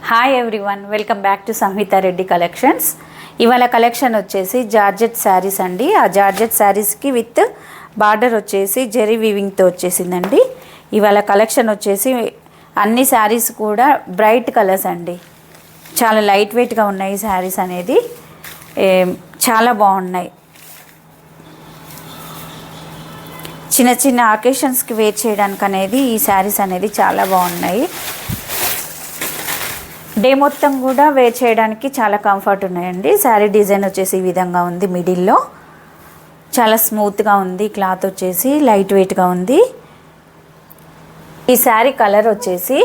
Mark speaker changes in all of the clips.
Speaker 1: Hi everyone, welcome back to Samhita Reddy collections. ఇవాళ collection వచ్చేసి georgette saris అండి. ఆ జార్జెట్ శారీస్కి విత్ బార్డర్ వచ్చేసి జెరీ వీవింగ్తో వచ్చేసిందండి. ఇవాళ కలెక్షన్ వచ్చేసి అన్ని శారీస్ కూడా బ్రైట్ కలర్స్ అండి. చాలా లైట్ వెయిట్గా ఉన్నాయి శారీస్ అనేది, చాలా బాగున్నాయి. చిన్న చిన్న అకేషన్స్కి వేర్ చేయడానికి అనేది ఈ శారీస్ అనేది చాలా బాగున్నాయి. డే మొత్తం కూడా వేర్ చేయడానికి చాలా కంఫర్ట్ ఉన్నాయండి. శారీ డిజైన్ వచ్చేసి ఈ విధంగా ఉంది. మిడిల్లో చాలా స్మూత్గా ఉంది. క్లాత్ వచ్చేసి లైట్ వెయిట్గా ఉంది. ఈ శారీ కలర్ వచ్చేసి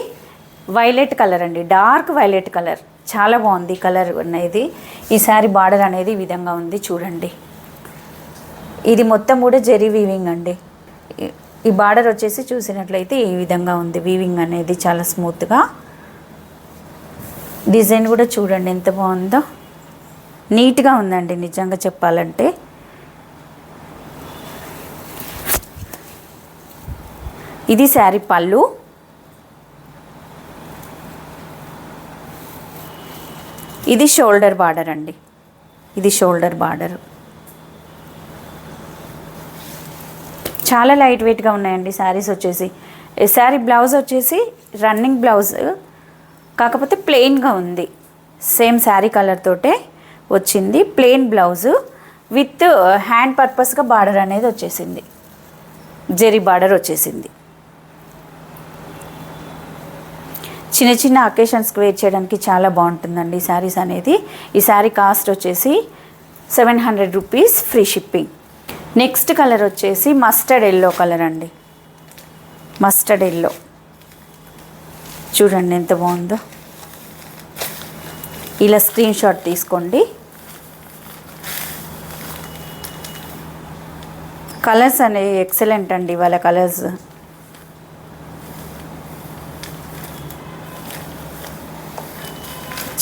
Speaker 1: వైలెట్ కలర్ అండి, డార్క్ వైలెట్ కలర్. చాలా బాగుంది కలర్ అనేది. ఈ శారీ బార్డర్ అనేది ఈ విధంగా ఉంది చూడండి. ఇది మొత్తం కూడా జెరీ వీవింగ్ అండి. ఈ బార్డర్ వచ్చేసి చూసినట్లయితే ఈ విధంగా ఉంది. వీవింగ్ అనేది చాలా స్మూత్గా. డిజైన్ కూడా చూడండి ఎంత బాగుందో, నీట్గా ఉందండి నిజంగా చెప్పాలంటే. ఇది శారీ పళ్ళు. ఇది షోల్డర్ బార్డర్ అండి. ఇది షోల్డర్ బార్డర్. చాలా లైట్ వెయిట్గా ఉన్నాయండి శారీస్ వచ్చేసి. శారీ బ్లౌజ్ వచ్చేసి రన్నింగ్ బ్లౌజ్, కాకపోతే ప్లెయిన్గా ఉంది. సేమ్ శారీ కలర్ తోటే వచ్చింది. ప్లెయిన్ బ్లౌజు విత్ హ్యాండ్ పర్పస్గా బార్డర్ అనేది వచ్చేసింది. జెరీ బార్డర్ వచ్చేసింది. చిన్న చిన్న అకేషన్స్కి వేర్ చేయడానికి చాలా బాగుంటుందండి ఈ శారీస్ అనేది. ఈ శారీ కాస్ట్ వచ్చేసి 700 rupees, free shipping. Next colour వచ్చేసి మస్టర్డ్ ఎల్లో కలర్ అండి. మస్టర్డ్ ఎల్లో చూడండి ఎంత బాగుందో. ఇలా స్క్రీన్ షాట్ తీసుకోండి. కలర్స్ అనేవి ఎక్సలెంట్ అండి వాళ్ళ కలర్స్.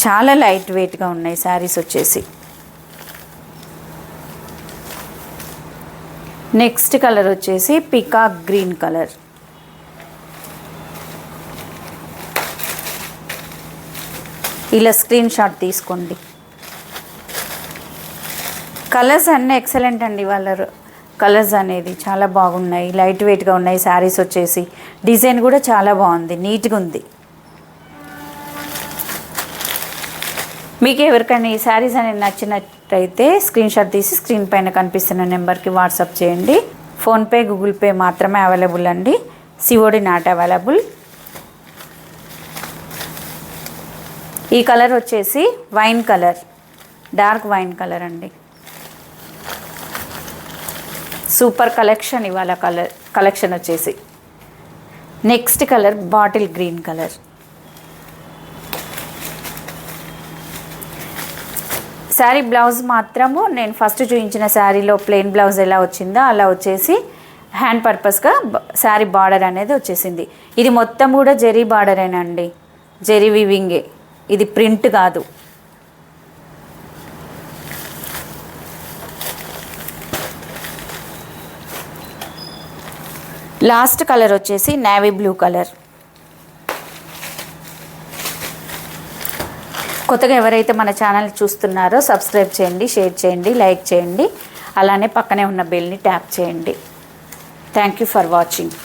Speaker 1: చాలా లైట్ వెయిట్గా ఉన్నాయి శారీస్ వచ్చేసి. నెక్స్ట్ కలర్ వచ్చేసి పికాక్ గ్రీన్ కలర్. ఇలా స్క్రీన్ షాట్ తీసుకోండి. కలర్స్ అన్నీ ఎక్సలెంట్ అండి. వాళ్ళ కలర్స్ అనేది చాలా బాగున్నాయి, లైట్ వెయిట్గా ఉన్నాయి శారీస్ వచ్చేసి. డిజైన్ కూడా చాలా బాగుంది, నీట్గా ఉంది. మీకు ఎవరికైనా ఈ శారీస్ అనేది నచ్చినట్టయితే స్క్రీన్ షాట్ తీసి స్క్రీన్ పైన కనిపిస్తున్న నెంబర్కి వాట్సాప్ చేయండి. ఫోన్పే, గూగుల్ పే మాత్రమే అవైలబుల్ అండి. COD not available. ఈ కలర్ వచ్చేసి wine colour, dark wine colour అండి. సూపర్ కలెక్షన్ ఇవాళ కలెక్షన్ వచ్చేసి. Next colour bottle green colour. Sari blouse మాత్రము నేను ఫస్ట్ చూపించిన శారీలో ప్లెయిన్ బ్లౌజ్ ఎలా వచ్చిందో అలా వచ్చేసి హ్యాండ్ పర్పస్గా శారీ బార్డర్ అనేది వచ్చేసింది. ఇది మొత్తం కూడా జెరీ బార్డరేనండి, జెరీ వీవింగే. ఇది ప్రింట్ కాదు. లాస్ట్ కలర్ వచ్చేసి నేవీ బ్లూ కలర్. కొత్తగా ఎవరైతే మన ఛానల్ చూస్తున్నారో సబ్స్క్రైబ్ చేయండి, షేర్ చేయండి, లైక్ చేయండి. అలానే పక్కనే ఉన్న బెల్ని ట్యాప్ చేయండి. Thank you for watching.